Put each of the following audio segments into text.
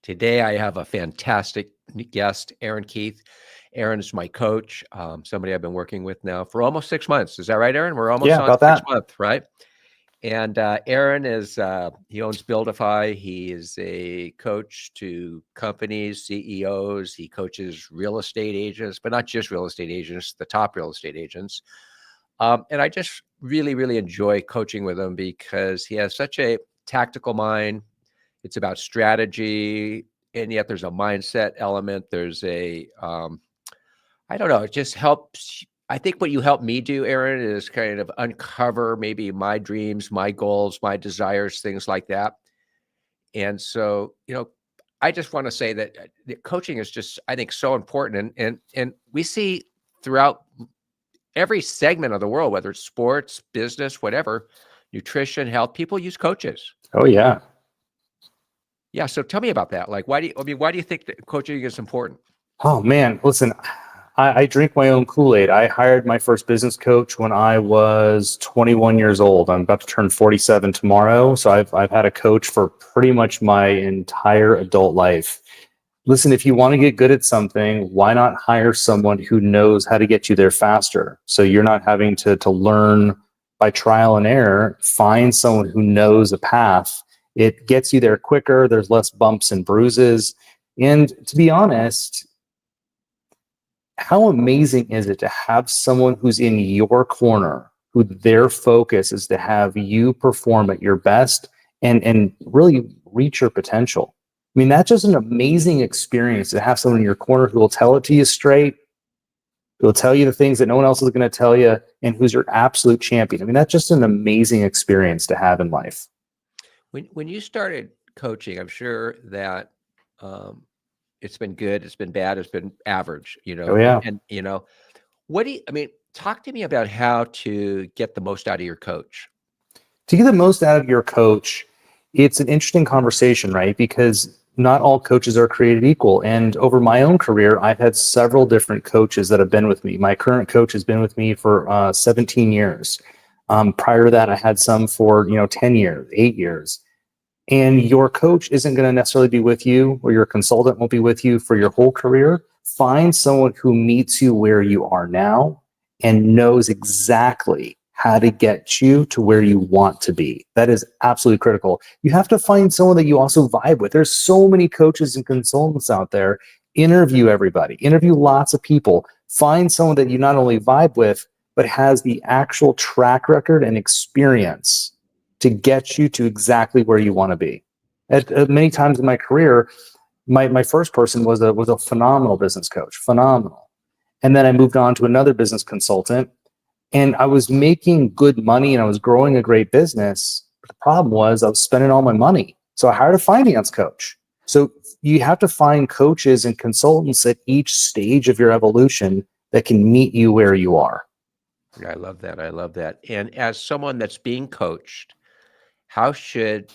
Today, I have a fantastic guest, Aaron Keith. Aaron is my coach, somebody I've been working with now for almost 6 months. Is that right, Aaron? We're almost Yeah, on about six that. month, right? And Aaron is, he owns Buildify. He is a coach to companies, CEOs. He coaches real estate agents, but not just real estate agents, the top real estate agents. And I just really, really enjoy coaching with him because he has such a tactical mind. It's about strategy, and yet there's a mindset element. There's I don't know, it just helps. I think what you help me do, Aaron, is kind of uncover maybe my dreams, my goals, my desires, things like that. And so, I just want to say that coaching is just, I think, so important. And we see throughout every segment of the world, whether it's sports, business, whatever, nutrition, health, people use coaches. Oh yeah. Yeah. So tell me about that. Like, why do you think that coaching is important? Oh man, listen, I drink my own Kool-Aid. I hired my first business coach when I was 21 years old. I'm about to turn 47 tomorrow. So I've had a coach for pretty much my entire adult life. Listen, if you want to get good at something, why not hire someone who knows how to get you there faster? So you're not having to learn by trial and error. Find someone who knows a path. It gets you there quicker. There's less bumps and bruises. And to be honest, how amazing is it to have someone who's in your corner, who their focus is to have you perform at your best and really reach your potential? I mean, that's just an amazing experience to have someone in your corner who will tell it to you straight, who will tell you the things that no one else is going to tell you, and who's your absolute champion. I mean, that's just an amazing experience to have in life. When you started coaching, I'm sure that it's been good, it's been bad, it's been average, Oh yeah. and talk to me about how to get the most out of your coach. To get the most out of your coach, it's an interesting conversation, right? Because not all coaches are created equal. And over my own career, I've had several different coaches that have been with me. My current coach has been with me for 17 years. Prior to that, I had some for 10 years, 8 years. And your coach isn't going to necessarily be with you, or your consultant won't be with you for your whole career. Find someone who meets you where you are now and knows exactly how to get you to where you want to be. That is absolutely critical. You have to find someone that you also vibe with. There's so many coaches and consultants out there. Interview everybody, interview lots of people. Find someone that you not only vibe with, but has the actual track record and experience to get you to exactly where you want to be. At many times in my career, my first person was a phenomenal business coach, phenomenal. And then I moved on to another business consultant, and I was making good money and I was growing a great business. But the problem was I was spending all my money. So I hired a finance coach. So you have to find coaches and consultants at each stage of your evolution that can meet you where you are. I love that. I love that. And as someone that's being coached, how should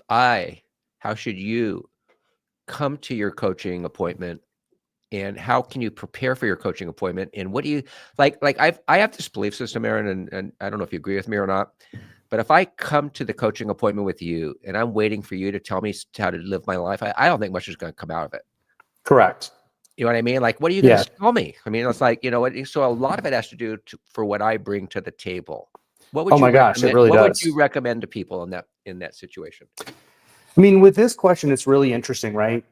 you come to your coaching appointment, and how can you prepare for your coaching appointment? And what do you like I have this belief system, Aaron, and I don't know if you agree with me or not, but if I come to the coaching appointment with you and I'm waiting for you to tell me how to live my life, I don't think much is going to come out of it. Correct. You know what I mean? Like, what are you going to tell me? I mean, it's like, so a lot of it has to do for what I bring to the table. What would oh my gosh, it really does. What would you recommend to people in that situation? I mean, with this question, it's really interesting, right?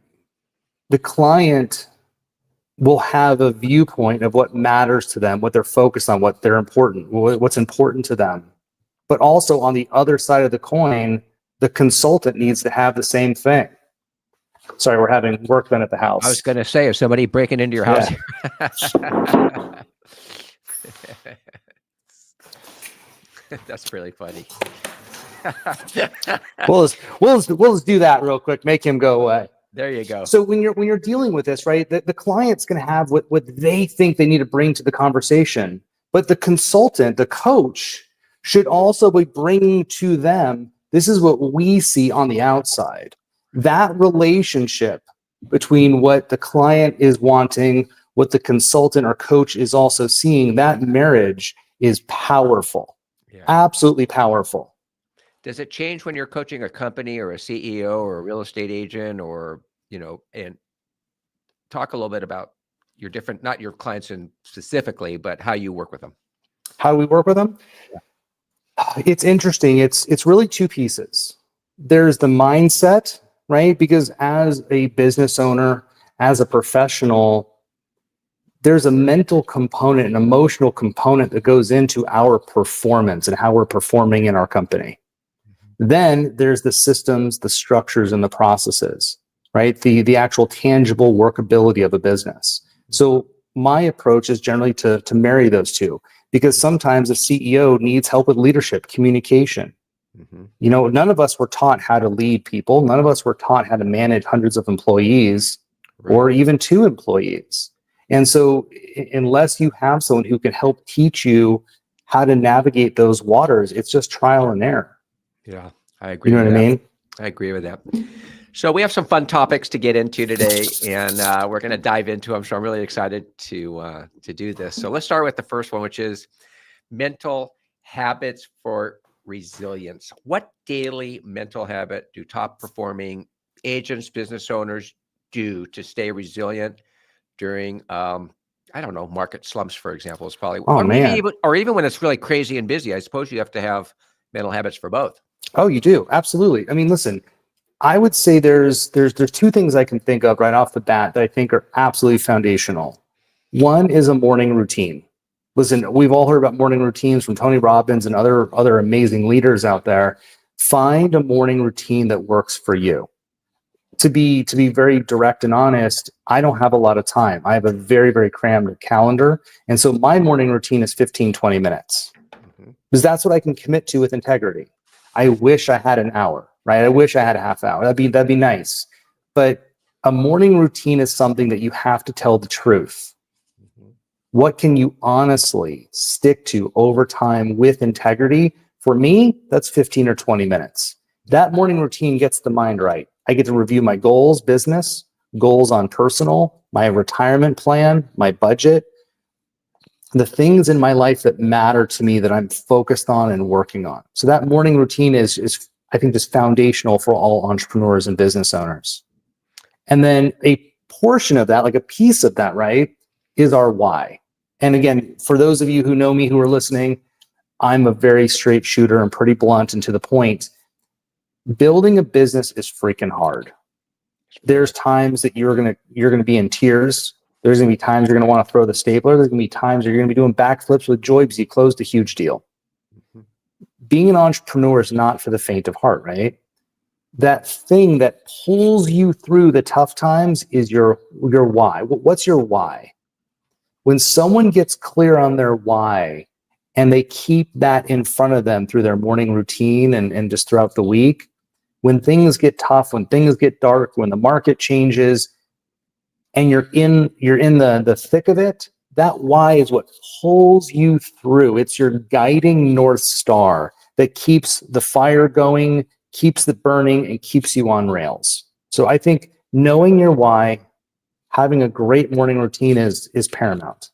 The client will have a viewpoint of what matters to them, what they're focused on, what's important to them. But also on the other side of the coin, the consultant needs to have the same thing. Sorry, we're having work done at the house. I was going to say, is somebody breaking into your house? Yeah. That's really funny. we'll just do that real quick. Make him go away. There you go. So when you're dealing with this, right, the client's going to have what they think they need to bring to the conversation, but the consultant, the coach, should also be bringing to them, this is what we see on the outside. That relationship between what the client is wanting, what the consultant or coach is also seeing, that marriage is powerful. Yeah. Absolutely powerful. Does it change when you're coaching a company or a CEO or a real estate agent or and talk a little bit about your different, not your clients in specifically, but how you work with them. How do we work with them? It's interesting. It's really two pieces. There's the mindset, right? Because as a business owner, as a professional, there's a mental component, an emotional component that goes into our performance and how we're performing in our company. Then there's the systems, the structures, and the processes, right? The actual tangible workability of a business. So my approach is generally to marry those two, because sometimes a CEO needs help with leadership, communication. None of us were taught how to lead people. None of us were taught how to manage hundreds of employees, right, or even 2 employees. And so unless you have someone who can help teach you how to navigate those waters, it's just trial and error. Yeah, I agree. You know what I mean? I agree with that. So we have some fun topics to get into today, and we're going to dive into them. So I'm really excited to do this. So let's start with the first one, which is mental habits for resilience. What daily mental habit do top performing agents, business owners do to stay resilient during, I don't know, market slumps, for example, is probably, or even when it's really crazy and busy? I suppose you have to have mental habits for both. Oh, you do. Absolutely. I mean, listen, I would say there's 2 things I can think of right off the bat that I think are absolutely foundational. One is a morning routine. Listen, we've all heard about morning routines from Tony Robbins and other amazing leaders out there. Find a morning routine that works for you. To be very direct and honest, I don't have a lot of time. I have a very, very crammed calendar. And so my morning routine is 15, 20 minutes. Because that's what I can commit to with integrity. I wish I had an hour, right? I wish I had a half hour. That'd be nice. But a morning routine is something that you have to tell the truth. What can you honestly stick to over time with integrity? For me, that's 15 or 20 minutes. That morning routine gets the mind right. I get to review my goals, business, goals on personal, my retirement plan, my budget, the things in my life that matter to me that I'm focused on and working on. So that morning routine is I think, just foundational for all entrepreneurs and business owners. And then a portion of that, like a piece of that, right, is our why. And again, for those of you who know me, who are listening, I'm a very straight shooter and pretty blunt and to the point. Building a business is freaking hard. There's times that you're gonna be in tears. There's gonna be times you're gonna want to throw the stapler. There's gonna be times you're gonna be doing backflips with joy because you closed a huge deal. Being an entrepreneur is not for the faint of heart, right? That thing that pulls you through the tough times is your why. What's your why? When someone gets clear on their why and they keep that in front of them through their morning routine and just throughout the week, when things get tough, when things get dark, when the market changes, and you're in the thick of it, that why is what pulls you through. It's your guiding North Star that keeps the fire going, keeps it burning, and keeps you on rails. So I think knowing your why, having a great morning routine is paramount.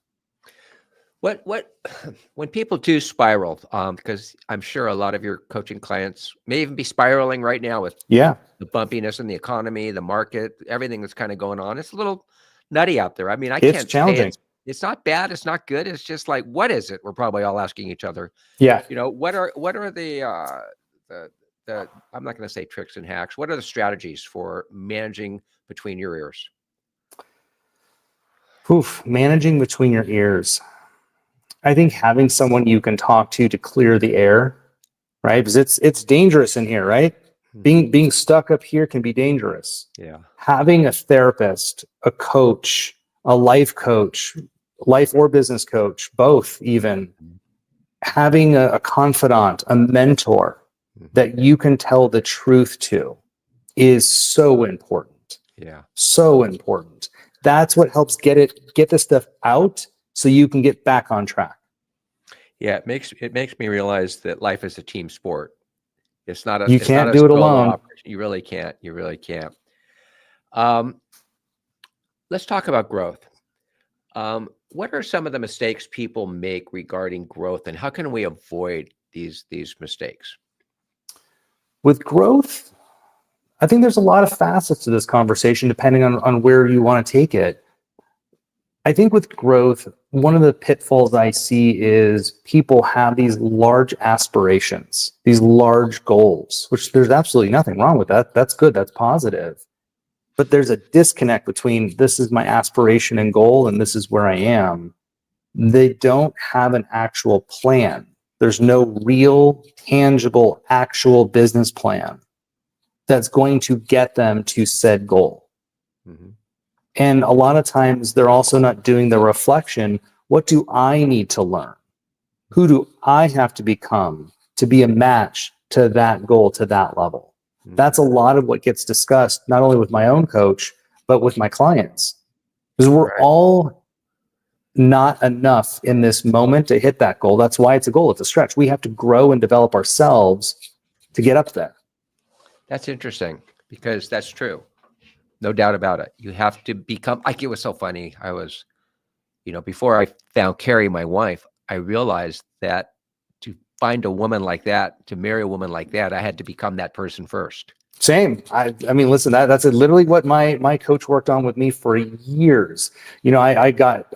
When people do spiral, because I'm sure a lot of your coaching clients may even be spiraling right now with the bumpiness in the economy, the market, everything that's kind of going on. It's a little nutty out there. I mean, It's challenging. It's not bad. It's not good. It's just like, what is it? We're probably all asking each other. Yeah. What are the I'm not going to say tricks and hacks. What are the strategies for managing between your ears? Managing between your ears. I think having someone you can talk to clear the air, right? Because it's dangerous in here, right? Being stuck up here can be dangerous. Yeah. Having a therapist, a coach, a life or business coach, both even. Having a confidant, a mentor that you can tell the truth to is so important. Yeah. So important. That's what helps get this stuff out so you can get back on track. Yeah, it makes me realize that life is a team sport. It's not You can't do it alone. Operation. You really can't. You really can't. Let's talk about growth. What are some of the mistakes people make regarding growth, and how can we avoid these mistakes? With growth, I think there's a lot of facets to this conversation depending on where you want to take it. I think with growth, one of the pitfalls I see is people have these large aspirations, these large goals, which there's absolutely nothing wrong with that. That's good. That's positive. But there's a disconnect between this is my aspiration and goal and this is where I am. They don't have an actual plan. There's no real, tangible, actual business plan that's going to get them to said goal. Mm-hmm. And a lot of times they're also not doing the reflection. What do I need to learn? Who do I have to become to be a match to that goal, to that level? Mm-hmm. That's a lot of what gets discussed, not only with my own coach, but with my clients. Because we're all not enough in this moment to hit that goal. That's why it's a goal. It's a stretch. We have to grow and develop ourselves to get up there. That's interesting because that's true. No doubt about it. You have to become, like, it was so funny. I was, before I found Carrie, my wife, I realized that to find a woman like that, to marry a woman like that, I had to become that person first. Same. I mean, listen, that's literally what my coach worked on with me for years. I got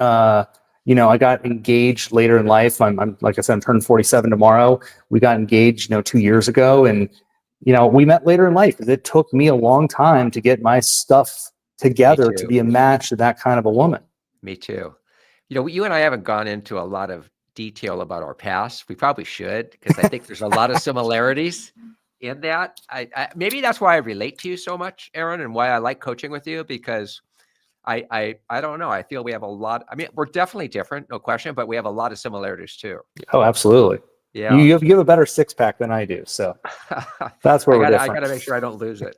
engaged later in life. I'm like I said, I'm turning 47 tomorrow. We got engaged, 2 years ago, and we met later in life because it took me a long time to get my stuff together to be a match to that kind of a woman. Me too. You and I haven't gone into a lot of detail about our past. We probably should, because I think there's a lot of similarities in that. I maybe that's why I relate to you so much, Aaron, and why I like coaching with you, because I don't know. I feel we have a lot. I mean, we're definitely different, no question, but we have a lot of similarities too. Oh, absolutely. Yeah. You have a better six pack than I do. So that's where we're different. I got to make sure I don't lose it.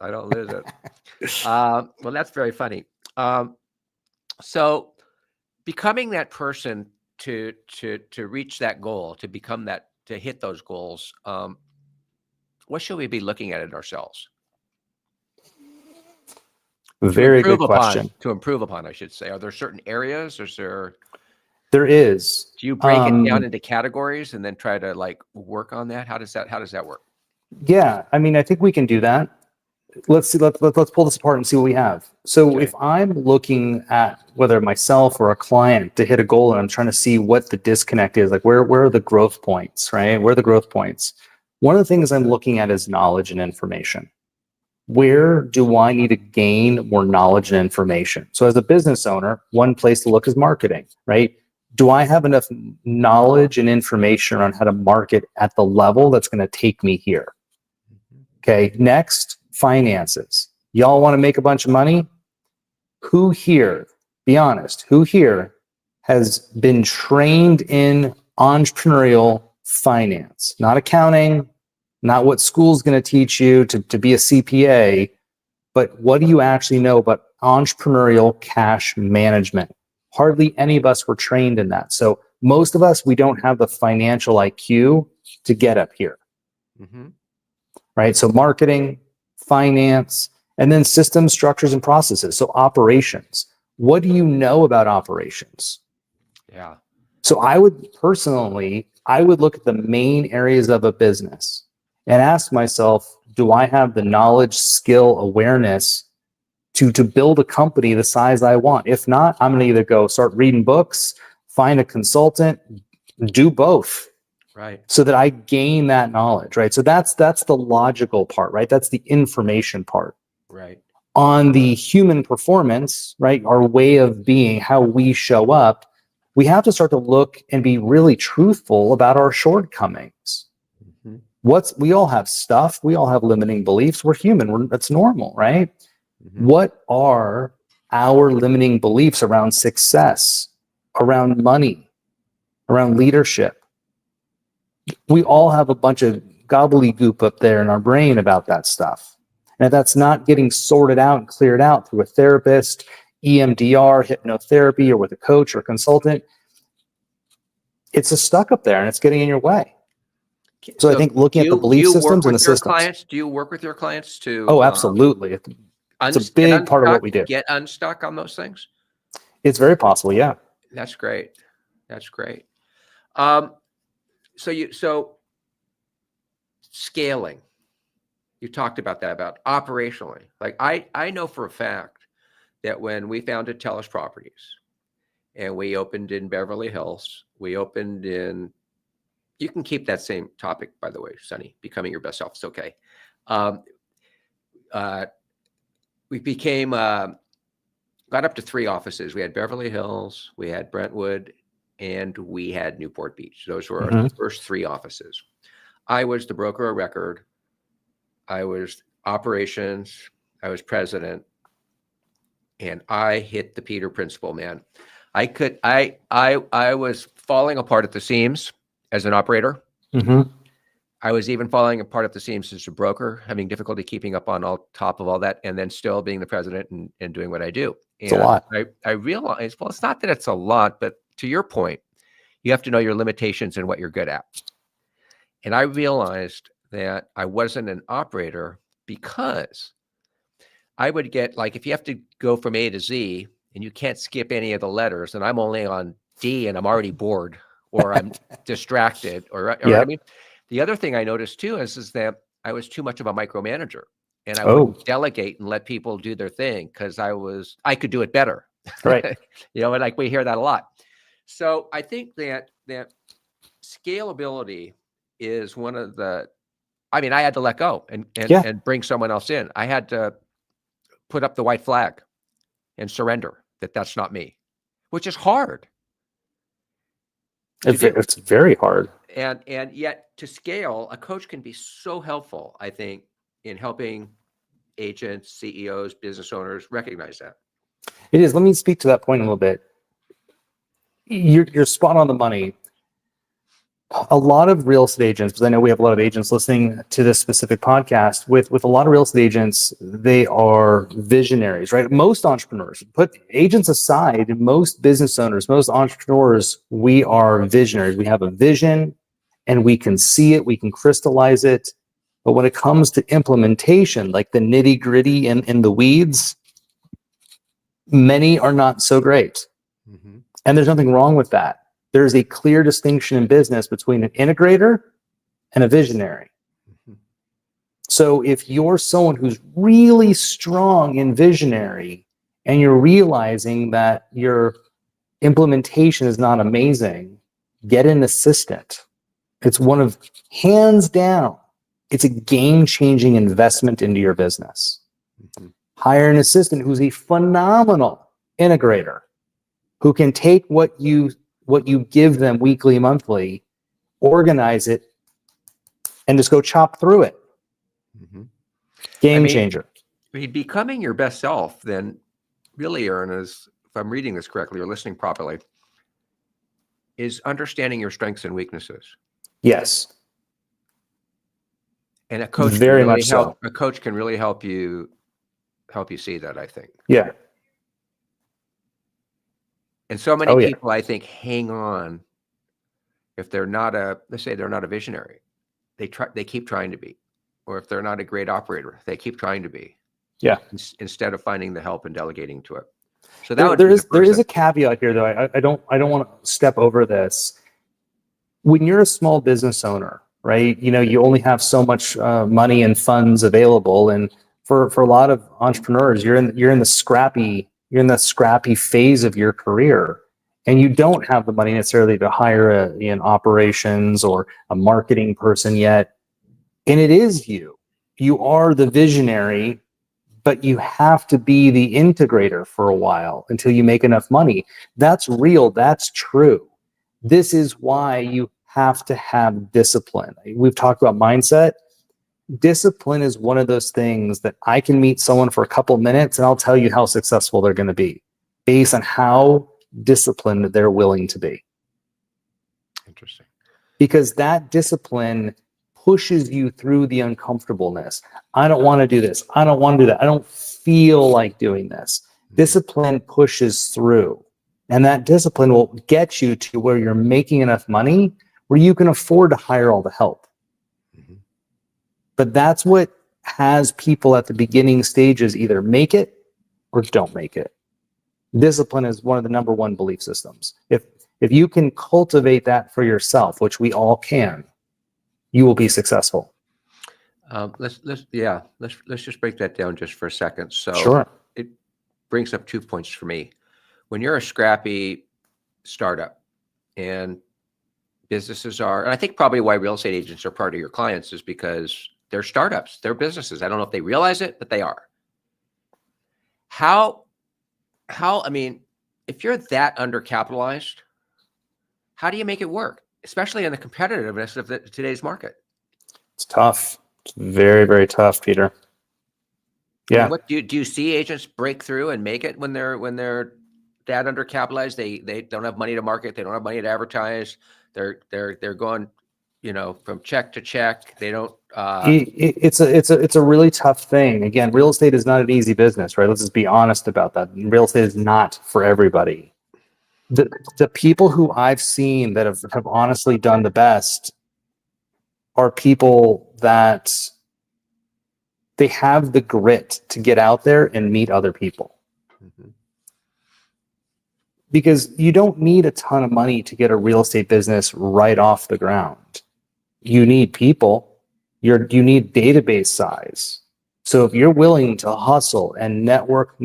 Well, that's very funny. So becoming that person to reach that goal, to become that, to hit those goals, what should we be looking at in ourselves? Very good question. To improve upon, I should say. Are there certain areas? There is. Do you break it down into categories and then try to work on that? How does that work? Yeah, I mean, I think we can do that. Let's see. Let's pull this apart and see what we have. So if I'm looking at whether myself or a client to hit a goal, and I'm trying to see what the disconnect is, like where are the growth points, right? Where are the growth points? One of the things I'm looking at is knowledge and information. Where do I need to gain more knowledge and information? So as a business owner, one place to look is marketing, right? Do I have enough knowledge and information on how to market at the level that's going to take me here? Okay. Next, finances. Y'all want to make a bunch of money? Who here, be honest, who here has been trained in entrepreneurial finance? Not accounting, not what school's going to teach you to be a CPA, but what do you actually know about entrepreneurial cash management? Hardly any of us were trained in that. So most of us, we don't have the financial IQ to get up here. Mm-hmm. Right? So marketing, finance, and then systems, structures, and processes. So operations. What do you know about operations? Yeah. So I would look at the main areas of a business and ask myself, do I have the knowledge, skill, awareness to build a company the size I want? If not, I'm going to either go start reading books, find a consultant, do both. Right. So that I gain that knowledge, right? So that's the logical part, right? That's the information part. Right. On the human performance, right? Our way of being, how we show up, we have to start to look and be really truthful about our shortcomings. Mm-hmm. We all have stuff. We all have limiting beliefs. We're human. That's normal, right? Mm-hmm. What are our limiting beliefs around success, around money, around leadership? We all have a bunch of gobbledygook up there in our brain about that stuff. And if that's not getting sorted out and cleared out through a therapist, EMDR, hypnotherapy, or with a coach or a consultant, it's stuck up there and it's getting in your way. So I think looking at the belief systems and the systems. Do you work with your clients to? Oh, absolutely. It's a big part of what we do. Get unstuck on those things? It's very possible, yeah. That's great. So scaling. you talked about that, about operationally. Like I know for a fact that when we founded Telus Properties and we opened in Beverly Hills, we opened in, you can keep that same topic, by the way, Sonny, becoming your best self. It's okay. We got up to 3 offices. We had Beverly Hills, we had Brentwood, and we had Newport Beach. Those were our first 3 offices. I was the broker of record. I was operations. I was president, and I hit the Peter principle, man. I was falling apart at the seams as an operator. I was even falling apart at the seams as a broker, having difficulty keeping up on top of all that, and then still being the president and doing what I do. It's a lot. I realized, well, it's not that it's a lot, but to your point, you have to know your limitations and what you're good at. And I realized that I wasn't an operator because I would get, like, if you have to go from A to Z and you can't skip any of the letters, and I'm only on D and I'm already bored or I'm distracted, or I mean, the other thing I noticed too is that I was too much of a micromanager, and I wouldn't delegate and let people do their thing because I could do it better. Right. And like we hear that a lot. So I think that scalability is one of the, I mean, I had to let go and bring someone else in. I had to put up the white flag and surrender that that's not me, which is hard. It's very hard. And yet to scale, a coach can be so helpful, I think, in helping agents, CEOs, business owners recognize that. It is. Let me speak to that point a little bit. You're spot on the money. A lot of real estate agents, because I know we have a lot of agents listening to this specific podcast, with a lot of real estate agents, they are visionaries, right? Most entrepreneurs, put agents aside, most business owners, most entrepreneurs, we are visionaries. We have a vision and we can see it, we can crystallize it. But when it comes to implementation, like the nitty gritty and the weeds, many are not so great. And there's nothing wrong with that. There's a clear distinction in business between an integrator and a visionary. So if you're someone who's really strong in visionary and you're realizing that your implementation is not amazing, get an assistant. It's one of, hands down, it's a game-changing investment into your business. Hire an assistant who's a phenomenal integrator, who can take what you give them weekly, monthly, organize it, and just go chop through it. Game changer. I mean, becoming your best self, then really, Aaron, is, if I'm reading this correctly or listening properly, is understanding your strengths and weaknesses. Yes. And a coach Very much so. A coach can really help you see that, I think. Yeah. And so many people, I think, hang on if they're not let's say they're not a visionary. They keep trying to be. Or if they're not a great operator, they keep trying to be. Yeah. Instead of finding the help and delegating to it. So that there is a caveat here, though. I don't want to step over this. When you're a small business owner, right? You only have so much money and funds available, and for a lot of entrepreneurs, you're in the scrappy phase of your career, and you don't have the money necessarily to hire an operations or a marketing person yet. And it is you are the visionary, but you have to be the integrator for a while until you make enough money. That's real. That's true. This is why you have to have discipline. We've talked about mindset. Discipline is one of those things that I can meet someone for a couple minutes and I'll tell you how successful they're going to be based on how disciplined they're willing to be. Interesting. Because that discipline pushes you through the uncomfortableness. I don't want to do this. I don't want to do that. I don't feel like doing this. Discipline pushes through. And that discipline will get you to where you're making enough money where you can afford to hire all the help. But that's what has people at the beginning stages either make it or don't make it. Discipline is one of the number one belief systems. If you can cultivate that for yourself, which we all can, you will be successful. Let's just break that down just for a second. So Sure. it brings up 2 points for me. When you're a scrappy startup, and businesses are, and I think probably why real estate agents are part of your clients is because they're startups, they're businesses. I don't know if they realize it, but they are. I mean, if you're that undercapitalized, how do you make it work, especially in the competitiveness of today's market? It's tough. It's very, very tough, Peter. I mean, Yeah. what do you see agents break through and make it when they're that undercapitalized? They don't have money to market. They don't have money to advertise. They're going, from check to check. They don't. It's a really tough thing. Again, real estate is not an easy business, right? Let's just be honest about that. Real estate is not for everybody. The people who I've seen that have honestly done the best are people that they have the grit to get out there and meet other people. Mhm. Because you don't need a ton of money to get a real estate business right off the ground. You need people. You need database size. So if you're willing to hustle and network,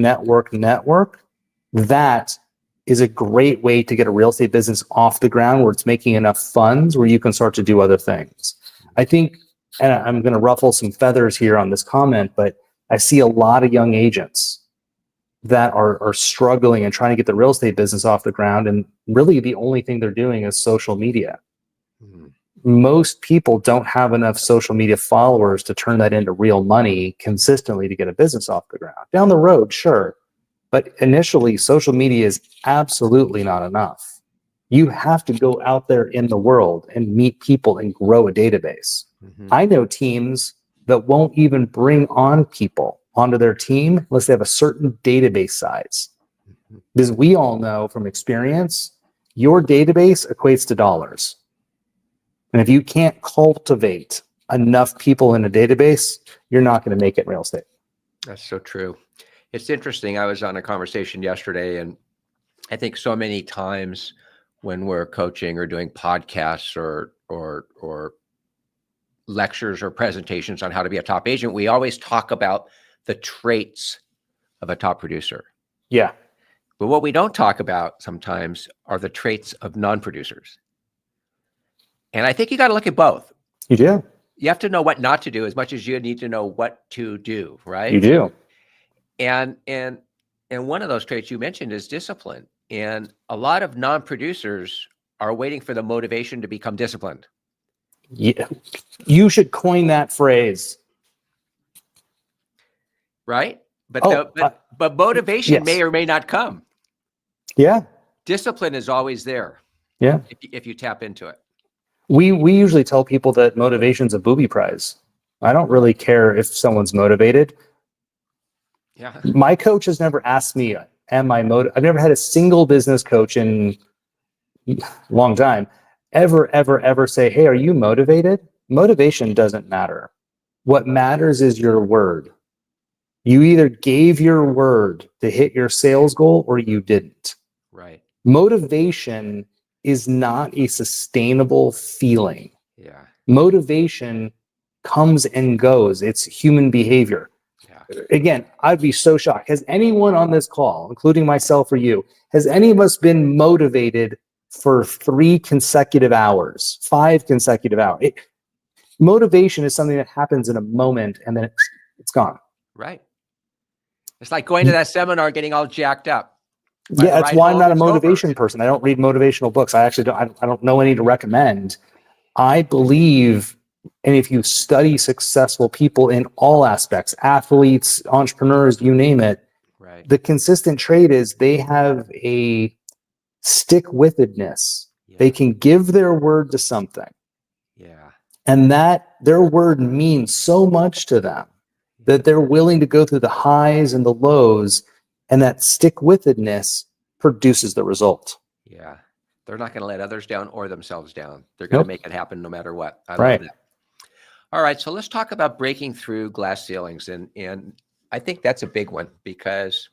that is a great way to get a real estate business off the ground where it's making enough funds where you can start to do other things. I think, and I'm going to ruffle some feathers here on this comment, but I see a lot of young agents that are struggling and trying to get the real estate business off the ground. And really the only thing they're doing is social media. Mhm. Most people don't have enough social media followers to turn that into real money consistently to get a business off the ground. Down the road, sure. But initially, social media is absolutely not enough. You have to go out there in the world and meet people and grow a database. Mhm. I know teams that won't even bring on people onto their team unless they have a certain database size. Mhm. Because we all know from experience, your database equates to dollars. And if you can't cultivate enough people in a database, you're not going to make it in real estate. That's so true. It's interesting. I was on a conversation yesterday, and I think so many times when we're coaching or doing podcasts or lectures or presentations on how to be a top agent, we always talk about the traits of a top producer. Yeah. But what we don't talk about sometimes are the traits of non-producers. And I think you got to look at both. You do. You have to know what not to do as much as you need to know what to do, right? You do. And one of those traits you mentioned is discipline. And a lot of non-producers are waiting for the motivation to become disciplined. Yeah. You should coin that phrase. Right? But motivation may or may not come. Yeah. Discipline is always there. Yeah. If you tap into it. We usually tell people that motivation's a booby prize. I don't really care if someone's motivated. Yeah. My coach has never asked me, am I motivated? I've never had a single business coach in a long time ever say, hey, are you motivated? Motivation doesn't matter. What matters is your word. You either gave your word to hit your sales goal or you didn't. Right. Motivation is not a sustainable feeling. Yeah. Motivation comes and goes. It's human behavior. Yeah. Again, I'd be so shocked. Has anyone on this call, including myself or you, has any of us been motivated for 3 consecutive hours, 5 consecutive hours? Motivation is something that happens in a moment and then it's gone. Right. It's like going to that seminar, getting all jacked up. Yeah, that's why I'm not a motivation person. I don't read motivational books. I actually don't. I don't know any to recommend. I believe, and if you study successful people in all aspects, athletes, entrepreneurs, you name it, right, the consistent trait is they have a stick-withedness. Yeah. They can give their word to something. Yeah. And that their word means so much to them that they're willing to go through the highs and the lows, and that stick-withedness produces the result. Yeah. They're not going to let others down or themselves down. They're going to make it happen no matter what. I Right. love that. All right. So let's talk about breaking through glass ceilings. And I think that's a big one because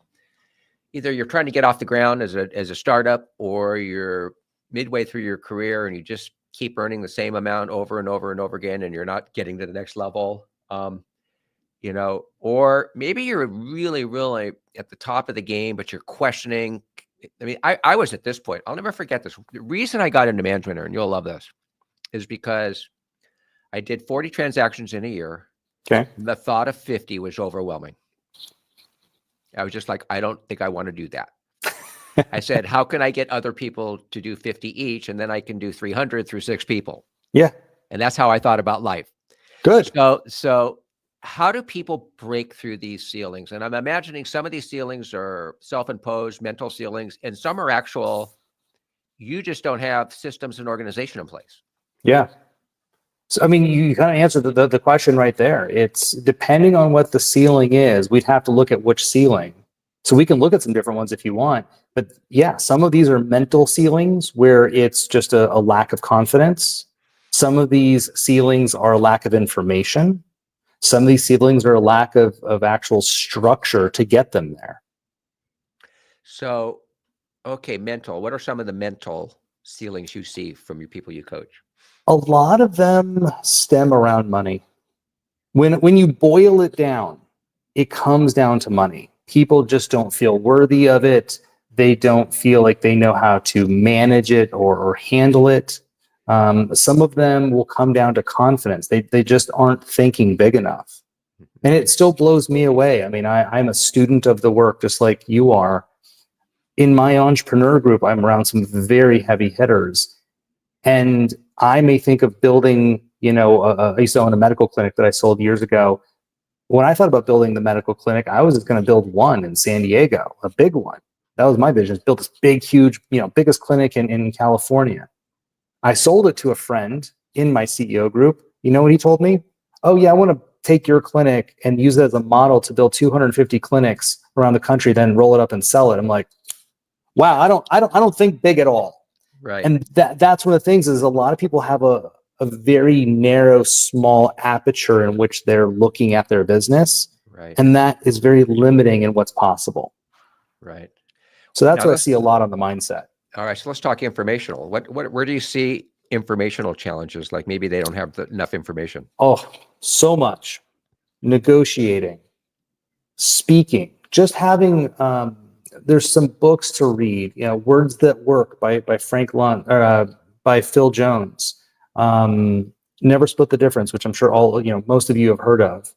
either you're trying to get off the ground as a startup, or you're midway through your career and you just keep earning the same amount over and over and over again, and you're not getting to the next level. Or maybe you're really, really at the top of the game, but you're questioning. I mean, I was at this point. I'll never forget this. The reason I got into management, and you'll love this, is because I did 40 transactions in a year. Okay. The thought of 50 was overwhelming. I was just like, I don't think I want to do that. I said, how can I get other people to do 50 each? And then I can do 300 through 6 people. Yeah. And that's how I thought about life. Good. So how do people break through these ceilings? And I'm imagining some of these ceilings are self-imposed mental ceilings, and some are actual, you just don't have systems and organization in place. Yeah. So, I mean, you kind of answered the question right there. It's depending on what the ceiling is, we'd have to look at which ceiling. So we can look at some different ones if you want. But yeah, some of these are mental ceilings where it's just a lack of confidence. Some of these ceilings are a lack of information. Some of these ceilings are a lack of actual structure to get them there. So, okay, mental. What are some of the mental ceilings you see from your people you coach? A lot of them stem around money. When you boil it down, it comes down to money. People just don't feel worthy of it. They don't feel like they know how to manage it or handle it. Some of them will come down to confidence. They just aren't thinking big enough. And it still blows me away. I mean, I'm a student of the work, just like you are. In my entrepreneur group, I'm around some very heavy hitters. And I may think of building, I used to own a medical clinic that I sold years ago. When I thought about building the medical clinic, I was just going to build one in San Diego, a big one. That was my vision, build this big, huge, biggest clinic in California. I sold it to a friend in my CEO group. You know what he told me? Oh yeah, I want to take your clinic and use it as a model to build 250 clinics around the country, then roll it up and sell it. I'm like, wow, I don't think big at all. Right. And that's one of the things is a lot of people have a very narrow, small aperture in which they're looking at their business. Right. And that is very limiting in what's possible. Right. So that's what I see a lot on the mindset. All right. So let's talk informational. Where do you see informational challenges? Like maybe they don't have enough information. Oh, so much. Negotiating, speaking, just having, there's some books to read, Words That Work by Frank Lund, by Phil Jones. Never Split the Difference, which I'm sure most of you have heard of.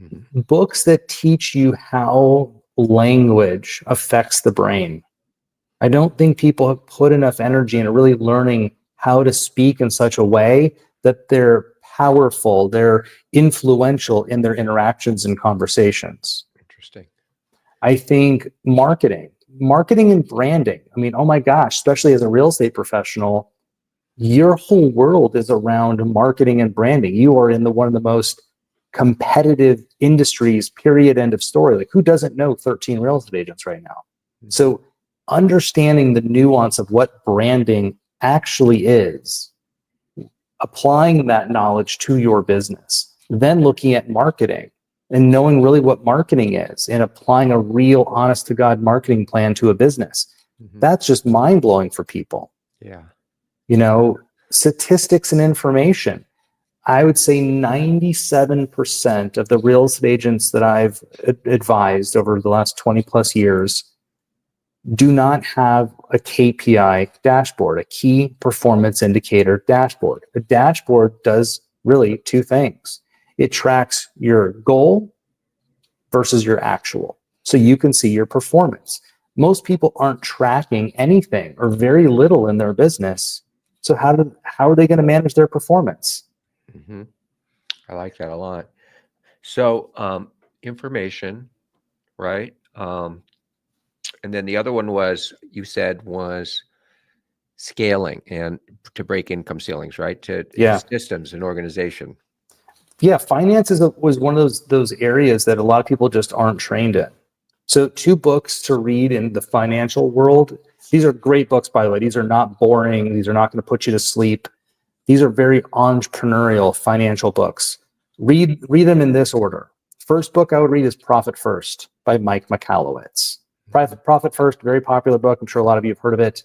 Mm-hmm. Books that teach you how language affects the brain. I don't think people have put enough energy into really learning how to speak in such a way that they're powerful, they're influential in their interactions and conversations. Interesting. I think marketing and branding. I mean, oh my gosh, especially as a real estate professional, your whole world is around marketing and branding. You are in one of the most competitive industries, period, end of story. Like, who doesn't know 13 real estate agents right now? Mm-hmm. So understanding the nuance of what branding actually is, applying that knowledge to your business, then looking at marketing and knowing really what marketing is and applying a real honest to God marketing plan to a business. Mm-hmm. That's just mind blowing for people. Yeah. Statistics and information. I would say 97% of the real estate agents that I've advised over the last 20 plus years do not have a KPI dashboard, a key performance indicator dashboard. A dashboard does really two things. It tracks your goal versus your actual, so you can see your performance. Most people aren't tracking anything or very little in their business. So how are they going to manage their performance? Mm-hmm. I like that a lot. So information, right? And then the other one you said was scaling and to break income ceilings, right? To systems and organization. Yeah, finance was one of those areas that a lot of people just aren't trained in. So 2 books to read in the financial world. These are great books, by the way. These are not boring. These are not going to put you to sleep. These are very entrepreneurial financial books. Read them in this order. First book I would read is Profit First by Mike Michalowicz. Profit First, very popular book. I'm sure a lot of you have heard of it.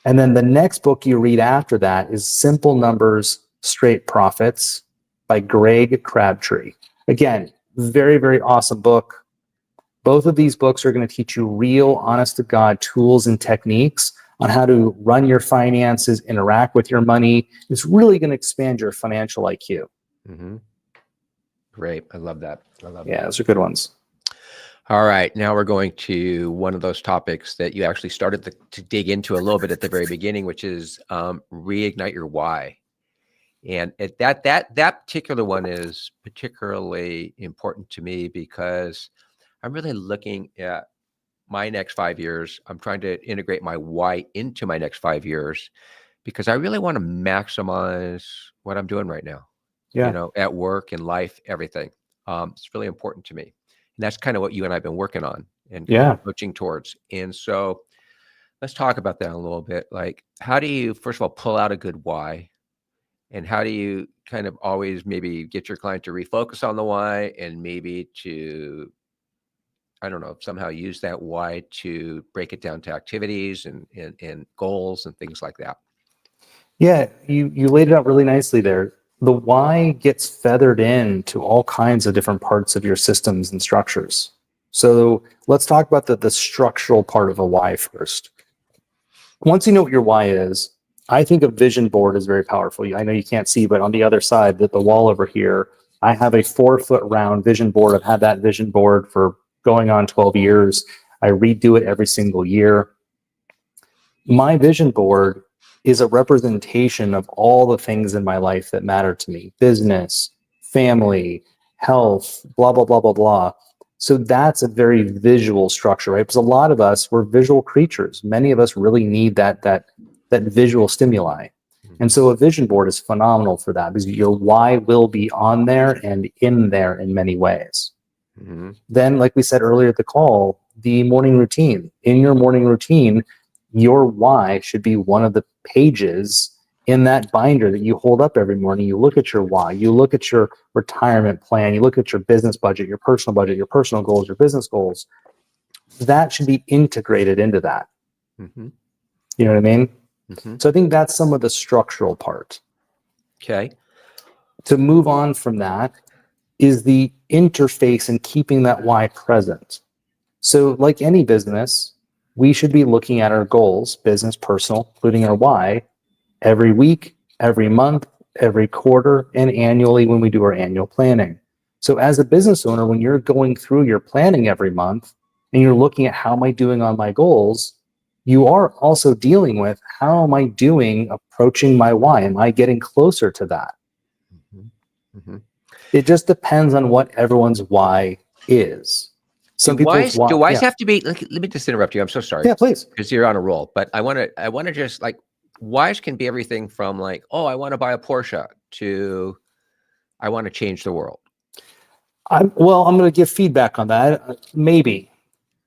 And then the next book you read after that is Simple Numbers, Straight Profits by Greg Crabtree. Again, very, very awesome book. Both of these books are going to teach you real, honest to God tools and techniques on how to run your finances, interact with your money. It's really going to expand your financial IQ. Mm-hmm. Great. I love that. Yeah, those are good ones. All right. Now we're going to one of those topics that you actually started to dig into a little bit at the very beginning, which is reignite your why. And that particular one is particularly important to me because I'm really looking at my next 5 years. I'm trying to integrate my why into my next 5 years because I really want to maximize what I'm doing right now. Yeah. At work, in life, everything. It's really important to me. And that's kind of what you and I have been working on and coaching towards. And so let's talk about that a little bit. Like, how do you, first of all, pull out a good why? And how do you kind of always maybe get your client to refocus on the why and maybe to, I don't know, somehow use that why to break it down to activities and goals and things like that? Yeah, you laid it out really nicely there. The why gets feathered into all kinds of different parts of your systems and structures. So let's talk about the structural part of a why first. Once you know what your why is, I think a vision board is very powerful. I know you can't see, but on the other side, the wall over here, I have a 4-foot round vision board. I've had that vision board for going on 12 years. I redo it every single year. My vision board is a representation of all the things in my life that matter to me: business, family, health, blah, blah, blah, blah, blah. So that's a very visual structure, right? Because a lot of us, we're visual creatures. Many of us really need that visual stimuli. And so a vision board is phenomenal for that because your why will be on there and in there in many ways. Mm-hmm. Then, like we said earlier at the call, the morning routine. In your morning routine, your why should be one of the pages in that binder that you hold up every morning. You look at your why, you look at your retirement plan, you look at your business budget, your personal goals, your business goals. That should be integrated into that. Mm-hmm. You know what I mean? Mm-hmm. So I think that's some of the structural part. Okay. To move on from that is the interface and keeping that why present. So like any business, we should be looking at our goals, business, personal, including our why, every week, every month, every quarter, and annually when we do our annual planning. So as a business owner, when you're going through your planning every month and you're looking at how am I doing on my goals, you are also dealing with how am I doing approaching my why? Am I getting closer to that? Mm-hmm. Mm-hmm. It just depends on what everyone's why is. Do whys have to be? Let me just interrupt you. I'm so sorry. Yeah, please. Because you're on a roll. But I want to just like, whys can be everything from like, oh, I want to buy a Porsche to I want to change the world. I'm going to give feedback on that. Maybe.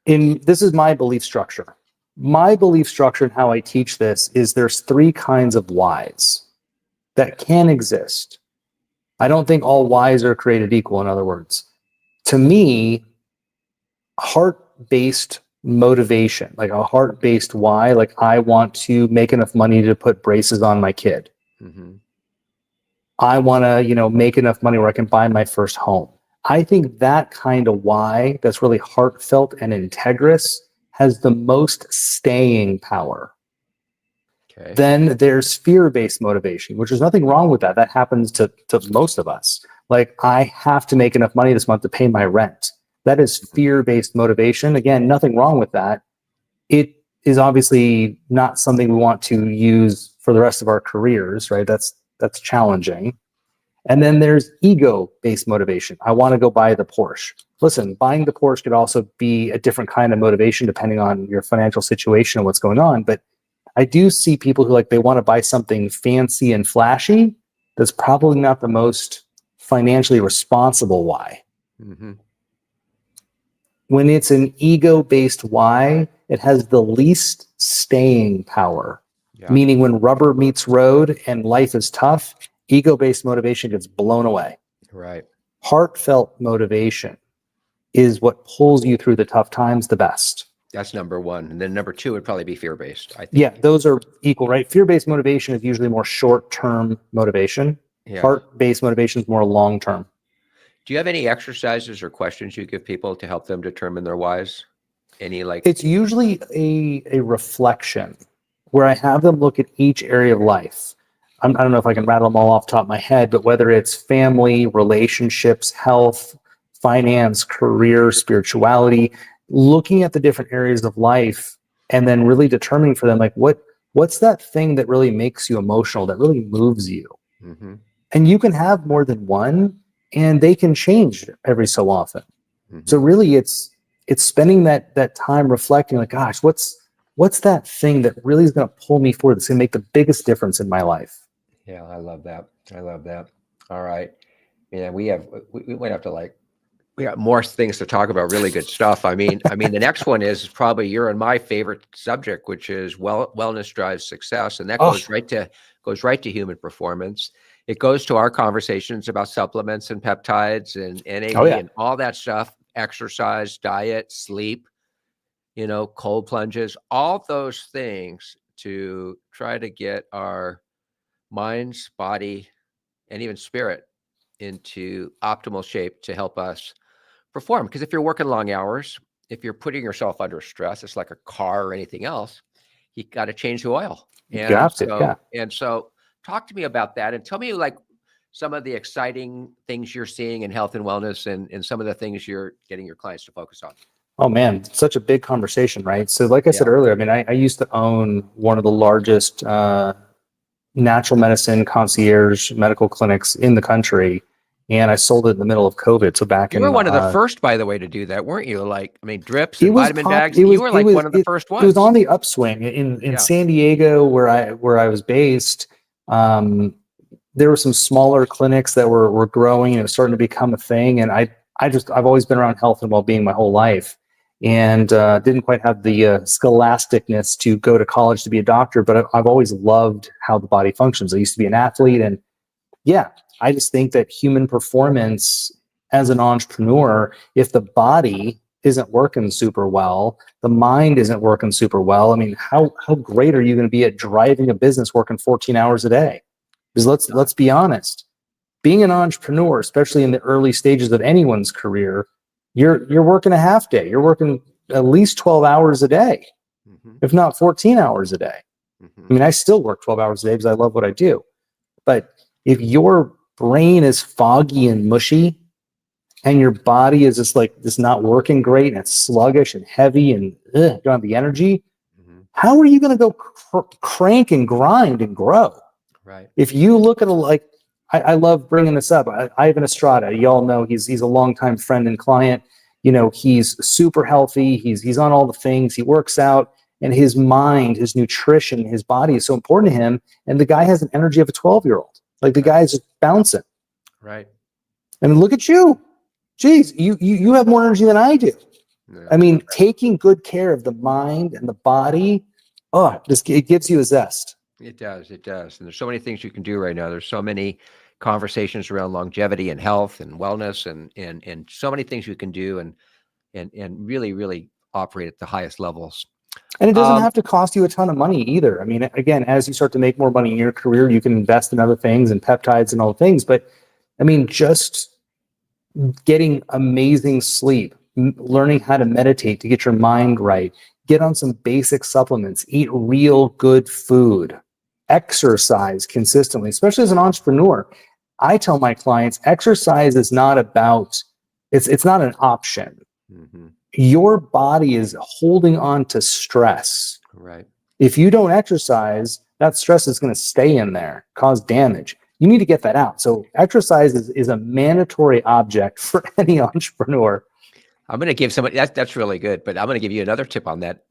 This is my belief structure. My belief structure and how I teach this is there's 3 kinds of whys that can exist. I don't think all whys are created equal, in other words. To me, heart-based motivation, like a heart-based why, like I want to make enough money to put braces on my kid. Mm-hmm. I want to, make enough money where I can buy my first home. I think that kind of why that's really heartfelt and integrous has the most staying power. Okay. Then there's fear-based motivation, which is nothing wrong with that. That happens to most of us. Like, I have to make enough money this month to pay my rent. That is fear-based motivation. Again, nothing wrong with that. It is obviously not something we want to use for the rest of our careers, right? That's challenging. And then there's ego-based motivation. I want to go buy the Porsche. Listen, buying the Porsche could also be a different kind of motivation depending on your financial situation and what's going on. But I do see people who they want to buy something fancy and flashy. That's probably not the most financially responsible why. Mm-hmm. When it's an ego-based why, it has the least staying power. Yeah. Meaning when rubber meets road and life is tough, ego-based motivation gets blown away. Right. Heartfelt motivation is what pulls you through the tough times the best. That's number 1. And then number 2 would probably be fear-based, I think. Yeah, those are equal, right? Fear-based motivation is usually more short-term motivation. Yeah. Heart-based motivation is more long-term. Do you have any exercises or questions you give people to help them determine their whys? Any like? It's usually a reflection where I have them look at each area of life. I don't know if I can rattle them all off the top of my head, but whether it's family, relationships, health, finance, career, spirituality, looking at the different areas of life and then really determining for them, like what's that thing that really makes you emotional, that really moves you? Mm-hmm. And you can have more than one, and they can change every so often. Mm-hmm. So really it's spending that time reflecting, like, gosh, what's that thing that really is going to pull me forward, that's going to make the biggest difference in my life? Yeah, I love that. I love that. All right. Yeah, we might have to like, we got more things to talk about, really good stuff. I mean, the next one is probably your and my favorite subject, which is wellness drives success. And that Oh, goes right to human performance. It goes to our conversations about supplements and peptides and NAD yeah. and all that stuff, exercise, diet, sleep, cold plunges, all those things to try to get our minds, body, and even spirit into optimal shape to help us perform. Because if you're working long hours, if you're putting yourself under stress, it's like a car or anything else, you got to change the oil. You And have to, yeah. so talk to me about that and tell me like some of the exciting things you're seeing in health and wellness and some of the things you're getting your clients to focus on. Oh man, such a big conversation, right? So like I said earlier, I mean, I used to own one of the largest natural medicine concierge medical clinics in the country, and I sold it in the middle of COVID. So back You were in one of the first, by the way, to do that, weren't you? Like, I mean, drips it and was vitamin pop. bags. You were like one of the first It was ones. on the upswing in Yeah. San Diego, where I was based. There were some smaller clinics that were growing and it was starting to become a thing. And I've always been around health and well-being my whole life, and didn't quite have the scholasticness to go to college to be a doctor, but I've always loved how the body functions. I used to be an athlete, and yeah, I just think that human performance as an entrepreneur, if the body isn't working super well, the mind isn't working super well. I mean, how great are you going to be at driving a business working 14 hours a day? Because let's be honest, being an entrepreneur, especially in the early stages of anyone's career, you're working a half day. You're working at least 12 hours a day, if not 14 hours a day. I mean, I still work 12 hours a day because I love what I do. But if your brain is foggy and mushy and your body is just like this, not working great, and it's sluggish and heavy and you don't have the energy, how are you going to go crank and grind and grow? Right. If you look at I love bringing this up. Ivan Estrada, y'all know he's a longtime friend and client. He's super healthy. He's on all the things. He works out, and his mind, his nutrition, his body is so important to him. And the guy has an energy of a 12-year-old. Like the guy is just bouncing. Right. And look at you. Geez, you have more energy than I do. Yeah. I mean, taking good care of the mind and the body, it gives you a zest. It does. It does. And there's so many things you can do right now. There's so many conversations around longevity and health and wellness and so many things you can do and really, really operate at the highest levels. And it doesn't have to cost you a ton of money either. I mean, again, as you start to make more money in your career, you can invest in other things and peptides and all the things. But I mean, just getting amazing sleep, learning how to meditate to get your mind right, get on some basic supplements, eat real good food, exercise consistently, especially as an entrepreneur. I tell my clients, exercise is not about, it's not an option. Your body is holding on to stress. Right. If you don't exercise, that stress is going to stay in there, cause damage. You need to get that out. So exercise is a mandatory object for any entrepreneur. I'm going to give somebody that's really good, but I'm going to give you another tip on that.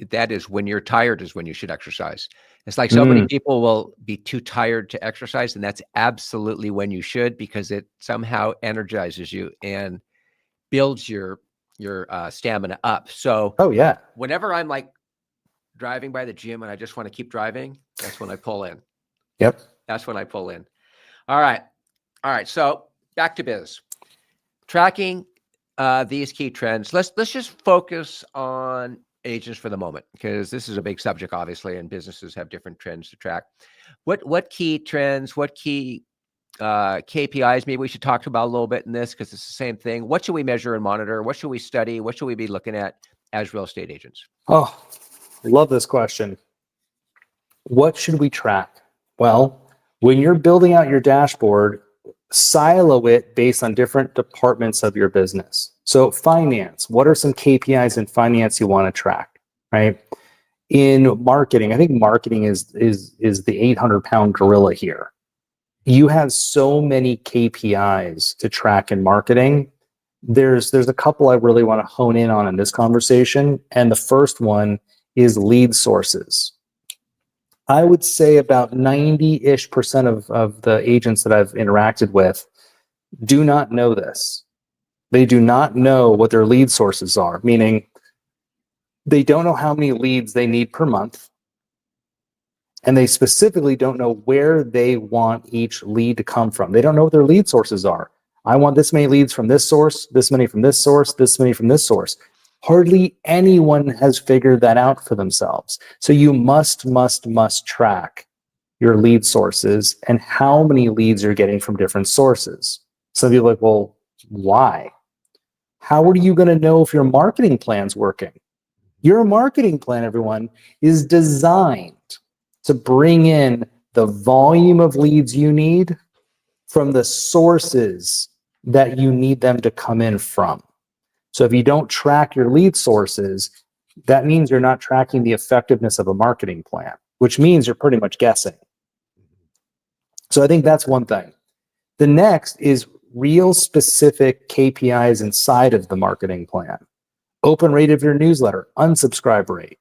That is, when you're tired is when you should exercise. It's like so many people will be too tired to exercise, and that's absolutely when you should, because it somehow energizes you and builds your stamina up. So whenever I'm like driving by the gym and I just want to keep driving, that's when I pull in. Yep. That's when I pull in. All right. So back to biz. Tracking these key trends. Let's just focus on agents for the moment, because this is a big subject, obviously, and businesses have different trends to track. What key trends, what key KPIs, maybe we should talk about a little bit in this because it's the same thing. What should we measure and monitor? What should we study? What should we be looking at as real estate agents? Oh, I love this question. What should we track? Well, when you're building out your dashboard, silo it based on different departments of your business. So finance, what are some KPIs in finance you want to track, right? In marketing, I think marketing is the 800-pound gorilla here. You have so many KPIs to track in marketing. There's a couple I really want to hone in on in this conversation. And the first one is lead sources. I would say about 90-ish% of the agents that I've interacted with do not know this. They do not know what their lead sources are, meaning they don't know how many leads they need per month. And they specifically don't know where they want each lead to come from. They don't know what their lead sources are. I want this many leads from this source, this many from this source, this many from this source. Hardly anyone has figured that out for themselves. So you must track your lead sources and how many leads you're getting from different sources. Some people are like, well, why? How are you going to know if your marketing plan's working? Your marketing plan, everyone, is designed to bring in the volume of leads you need from the sources that you need them to come in from. So if you don't track your lead sources, that means you're not tracking the effectiveness of a marketing plan, which means you're pretty much guessing. So I think that's one thing. The next is real specific KPIs inside of the marketing plan. Open rate of your newsletter, unsubscribe rate.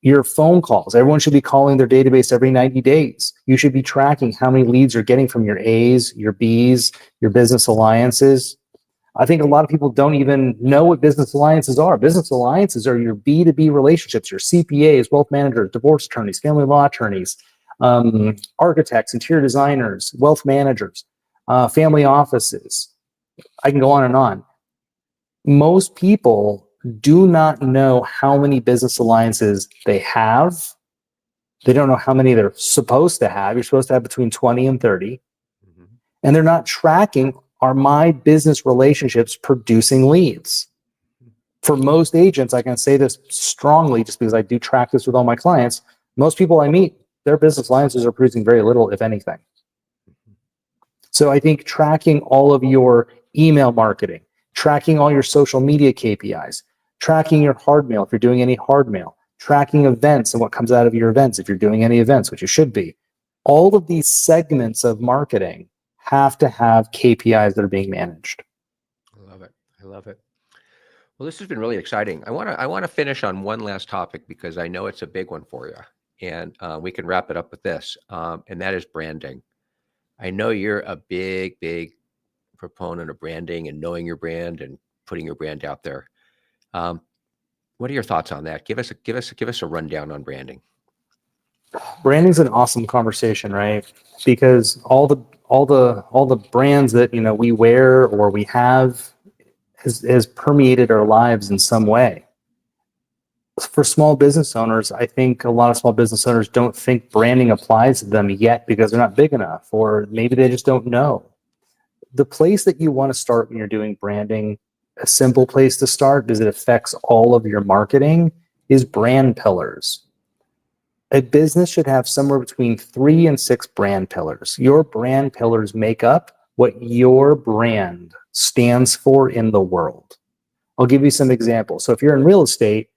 Your phone calls. Everyone should be calling their database every 90 days. You should be tracking how many leads you're getting from your A's, your B's, your business alliances. I think a lot of people don't even know what business alliances are. Business alliances are your B2B relationships, your CPAs, wealth managers, divorce attorneys, family law attorneys, architects, interior designers, wealth managers, family offices. I can go on and on. Most people do not know how many business alliances they have. They don't know how many they're supposed to have. You're supposed to have between 20 and 30. Mm-hmm. And they're not tracking, are my business relationships producing leads? For most agents, I can say this strongly just because I do track this with all my clients. Most people I meet, their business alliances are producing very little, if anything. So I think tracking all of your email marketing, tracking all your social media KPIs, tracking your hard mail if you're doing any hard mail, tracking events and what comes out of your events if you're doing any events, which you should be. All of these segments of marketing have to have KPIs that are being managed. I love it. I love it. Well, this has been really exciting. I want to finish on one last topic because I know it's a big one for you, and we can wrap it up with this, and that is branding. I know you're a big proponent of branding and knowing your brand and putting your brand out there. What are your thoughts on that? Give us a rundown on branding. Branding's an awesome conversation, right? Because all the brands that we wear or we have has permeated our lives in some way. For small business owners, I think a lot of small business owners don't think branding applies to them yet because they're not big enough, or maybe they just don't know. The place that you want to start when you're doing branding, a simple place to start because it affects all of your marketing, is brand pillars. A business should have somewhere between 3 and 6 brand pillars. Your brand pillars make up what your brand stands for in the world. I'll give you some examples. So if you're in real estate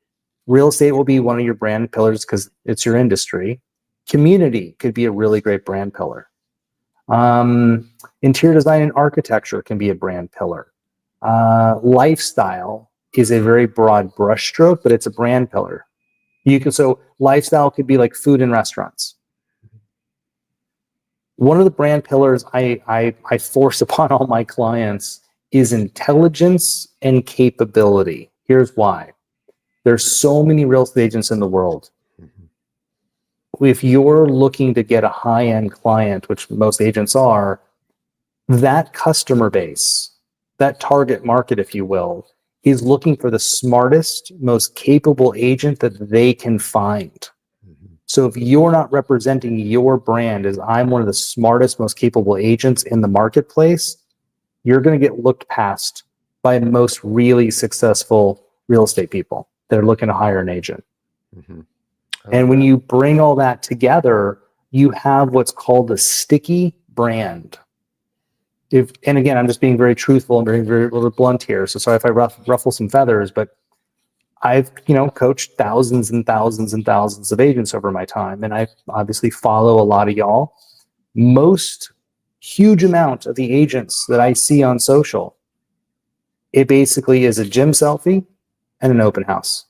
will be one of your brand pillars because it's your industry. Community could be a really great brand pillar. Interior design and architecture can be a brand pillar. Lifestyle is a very broad brushstroke, but it's a brand pillar. So lifestyle could be like food and restaurants. One of the brand pillars I force upon all my clients is intelligence and capability. Here's why. There's so many real estate agents in the world. If you're looking to get a high-end client, which most agents are, that customer base, that target market, if you will, is looking for the smartest, most capable agent that they can find. So if you're not representing your brand as I'm one of the smartest, most capable agents in the marketplace, you're going to get looked past by most really successful real estate people that are looking to hire an agent. Mm-hmm. And when you bring all that together, you have what's called a sticky brand. And again, I'm just being very truthful and very blunt here. So sorry if I ruffle some feathers, but I've, coached thousands and thousands and thousands of agents over my time. And I obviously follow a lot of y'all. Most huge amount of the agents that I see on social, it basically is a gym selfie and an open house.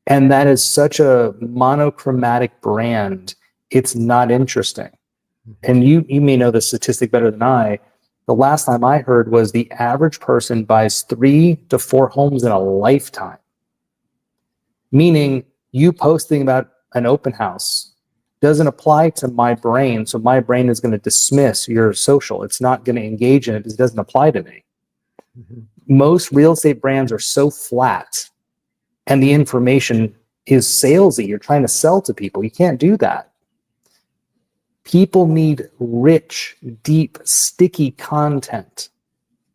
And that is such a monochromatic brand. It's not interesting. And you may know the statistic better than I. The last time I heard was the average person buys 3 to 4 homes in a lifetime. Meaning you posting about an open house doesn't apply to my brain. So my brain is going to dismiss your social. It's not going to engage in it because it doesn't apply to me. Mm-hmm. Most real estate brands are so flat and the information is salesy. You're trying to sell to people. You can't do that. People need rich, deep, sticky content.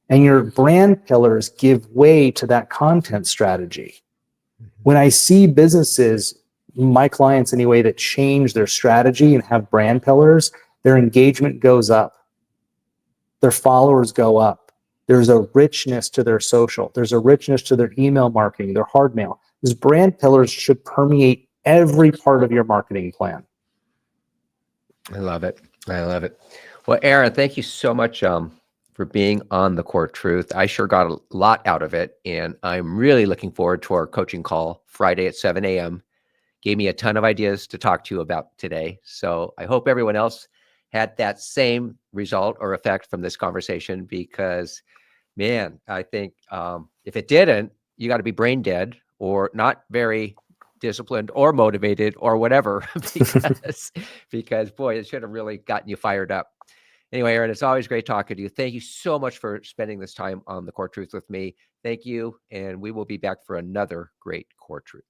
And your brand pillars give way to that content strategy. When I see businesses, my clients anyway, that change their strategy and have brand pillars, their engagement goes up. Their followers go up. There's a richness to their social. There's a richness to their email marketing, their hard mail. These brand pillars should permeate every part of your marketing plan. I love it. I love it. Well, Aaron, thank you so much for being on The Core Truth. I sure got a lot out of it, and I'm really looking forward to our coaching call Friday at 7 a.m. Gave me a ton of ideas to talk to you about today. So I hope everyone else had that same result or effect from this conversation, because, man, I think if it didn't, you got to be brain dead or not very disciplined or motivated or whatever, because boy, it should have really gotten you fired up. Anyway, Aaron, it's always great talking to you. Thank you so much for spending this time on The Core Truth with me. Thank you. And we will be back for another great Core Truth.